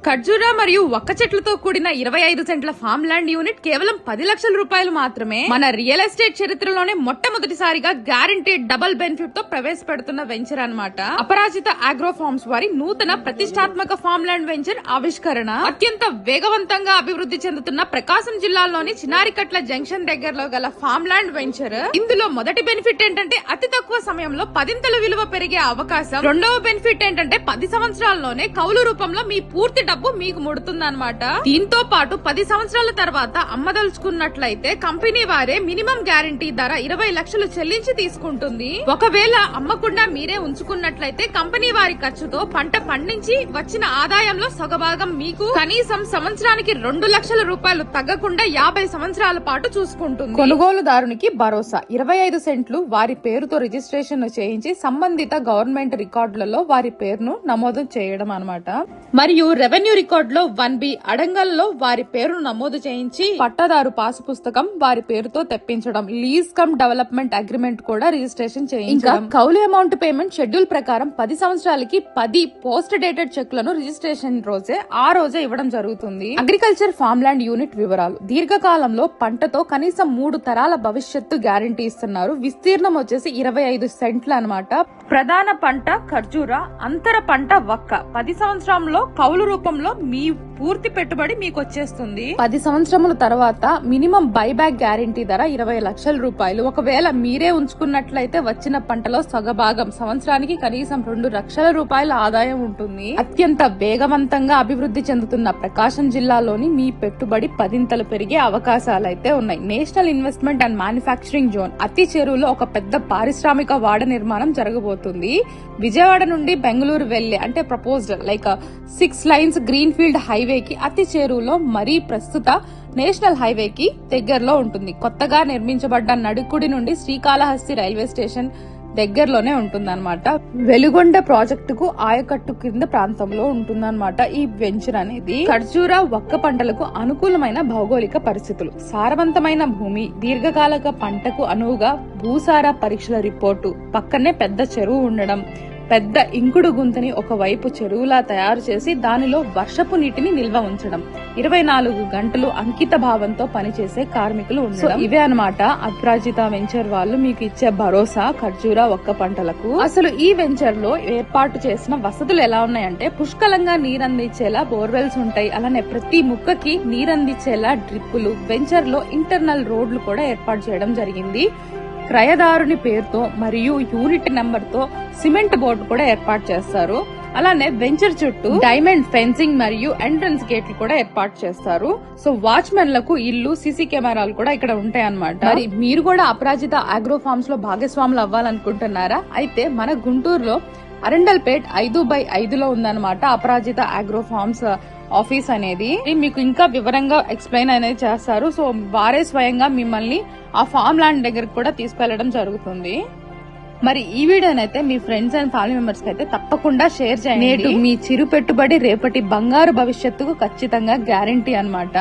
ఖర్జూరా మరియు ఒక్క చెట్లతో కూడిన 25 సెంట్ల ఫామ్ ల్యాండ్ యూనిట్ కేవలం 10 లక్షల రూపాయలు మాత్రమే మన రియల్ ఎస్టేట్ చరిత్రలోనే మొట్టమొదటిసారిగా గ్యారంటీ డబుల్ బెనిఫిట్ తో ప్రవేశపెడుతున్న వెంచర్ అన్నమాట. అపరాజిత ఆగ్రో ఫార్మ్స్ వారి నూతన ప్రతిష్టాత్మక ఫామ్ ల్యాండ్ వెంచర్ ఆవిష్కరణ అత్యంత వేగవంతంగా అభివృద్ధి చెందుతున్న ప్రకాశం జిల్లాలోని చినారికట్ల జంక్షన్ దగ్గరలో గల ఫామ్ ల్యాండ్ వెంచర్. ఇందులో మొదటి బెనిఫిట్ ఏంటంటే అతి తక్కువ సమయంలో 10ంతల విలువ పెరిగే అవకాశం. రెండవ బెనిఫిట్ ఏంటంటే 10 సంవత్సరాల్లోనే కౌలు రూపంలో మీ పూర్తి డబ్బు మీకు ముడుతుందన్నమాట. దీంతో పాటు 10 సంవత్సరాల తర్వాత అమ్మదలుచుకున్నట్లయితే కంపెనీ వారే మినిమం గ్యారంటీ ధర 20 లక్షలు చెల్లించి తీసుకుంటుంది. ఒకవేళ అమ్మకుండా మీరే ఉంచుకున్నట్లయితే కంపెనీ వారి ఖర్చుతో పంట పండించి వచ్చిన ఆదాయంలో సగభాగం మీకు కనీసం సంవత్సరానికి 2 లక్షల రూపాయలు తగ్గకుండా 50 సంవత్సరాల పాటు చూసుకుంటుంది. కొనుగోలుదారునికి భరోసా 25 సెంట్లు వారి పేరుతో రిజిస్ట్రేషన్ చేయించి సంబంధిత గవర్నమెంట్ రికార్డులలో వారి పేరును నమోదు చేయడం అన్నమాట. మరియు రెవెన్యూ రికార్డులో 1B అడంగల్లో వారి పేరును నమోదు చేయించి పట్టాదారు పాసు పుస్తకం వారి పేరుతో తెప్పించడం. లీజ్ కమ్ డెవలప్మెంట్ అగ్రిమెంట్ కూడా రిజిస్ట్రేషన్ చేయించడం. కౌలు అమౌంట్ పేమెంట్ షెడ్యూల్ ప్రకారం 10 సంవత్సరాలకి 10 పోస్ట్ డేటెడ్ చెక్లను రిజిస్ట్రేషన్ ఆ రోజే ఇవ్వడం జరుగుతుంది. అగ్రికల్చర్ ఫామ్ ల్యాండ్ యూనిట్ వివరాలు. దీర్ఘకాలంలో పంటతో కనీసం 3 తరాల భవిష్యత్తు గ్యారంటీ ఇస్తున్నారు. విస్తీర్ణం వచ్చేసి 25 సెంట్లు అన్నమాట. ప్రధాన పంట ఖర్జూరా, అంతర పంట వక్క. 10 సంవత్సరంలో కౌలు రూపంలో మీ పూర్తి పెట్టుబడి మీకు వచ్చేస్తుంది. 10 సంవత్సరముల తర్వాత మినిమం బైబ్యాక్ గ్యారంటీ ధర 20 లక్షల రూపాయలు. ఒకవేళ మీరే ఉంచుకున్నట్లయితే వచ్చిన పంటలో సగభాగం సంవత్సరానికి కనీసం 2 లక్షల రూపాయల ఆదాయం ఉంటుంది. అత్యంత వేగవంతంగా అభివృద్ధి చెందుతున్న ప్రకాశం జిల్లాలోని మీ పెట్టుబడి 10ంతలు పెరిగే అవకాశాలైతే ఉన్నాయి. National investment and manufacturing zone. అతి చెరువులో ఒక పెద్ద పారిశ్రామిక వాడ నిర్మాణం జరగబోతుంది. విజయవాడ నుండి బెంగళూరు వెళ్లే అంటే ప్రపోజ్డ్ 6 లైన్స్ గ్రీన్ ఫీల్డ్ హైవేకి అతి చేరువలో మరీ ప్రస్తుత నేషనల్ హైవేకి దగ్గరలో ఉంటుంది. కొత్తగా నిర్మించబడ్డ నడుకుడి నుండి శ్రీకాళహస్తి రైల్వే స్టేషన్ దగ్గరలోనే ఉంటుందన్నమాట. వెలుగొండ ప్రాజెక్టుకు ఆయకట్టు కింద ప్రాంతంలో ఉంటుందన్నమాట ఈ వెంచర్ అనేది. ఖర్జూరా ఒక్క పంటలకు అనుకూలమైన భౌగోళిక పరిస్థితులు, సారవంతమైన భూమి, దీర్ఘకాలిక పంటకు అనువుగా భూసార పరీక్షల రిపోర్టు, పక్కనే పెద్ద చెరువు ఉండడం, పెద్ద ఇంకుడు గుంతని ఒకవైపు చెరువులా తయారు చేసి దానిలో వర్షపు నీటిని నిల్వ ఉంచడం, 24 గంటలు అంకిత భావంతో పనిచేసే కార్మికులు ఉండడం. ఇవే అన్నమాట అపరాజిత వెంచర్ వాళ్ళు మీకు ఇచ్చే భరోసా ఖర్జూరా ఒక్క పంటలకు. అసలు ఈ వెంచర్ లో ఏర్పాటు చేసిన వసతులు ఎలా ఉన్నాయంటే పుష్కలంగా నీరందించేలా బోర్వెల్స్ ఉంటాయి. అలానే ప్రతి ముక్కకి నీరందించేలా డ్రిప్పులు, వెంచర్ లో ఇంటర్నల్ రోడ్లు కూడా ఏర్పాటు చేయడం జరిగింది. క్రయదారుని పేరుతో మరియు యూనిట్ నెంబర్ తో సిమెంట్ బోర్డు కూడా ఏర్పాటు చేస్తారు. అలానే వెంచర్ చుట్టూ డైమండ్ ఫెన్సింగ్ మరియు ఎంట్రన్స్ గేట్లు కూడా ఏర్పాటు చేస్తారు. సో వాచ్మెన్లకు ఇల్లు, సీసీ కెమెరాలు కూడా ఇక్కడ ఉంటాయి అన్నమాట. మరి మీరు కూడా అపరాజిత ఆగ్రో ఫార్మ్స్ లో భాగస్వాములు అవ్వాలనుకుంటున్నారా? అయితే మన గుంటూరులో అరండల్పేట్ 5/5లో ఉందన్నమాట అపరాజిత ఆగ్రో ఫార్మ్స్ ఆఫీస్ అనేది. మీకు ఇంకా వివరంగా ఎక్స్ప్లెయిన్ అనేది చేస్తారు. సో వారే స్వయంగా మిమ్మల్ని ఆ ఫామ్ ల్యాండ్ దగ్గరకు కూడా తీసుకెళ్లడం జరుగుతుంది. మరి ఈ వీడియోనైతే మీ ఫ్రెండ్స్ అండ్ ఫ్యామిలీ మెంబర్స్ కి అయితే తప్పకుండా షేర్ చేయండి. నేడు మీ చిరు పెట్టుబడి రేపటి బంగారు భవిష్యత్తుకు ఖచ్చితంగా గ్యారంటీ అన్నమాట.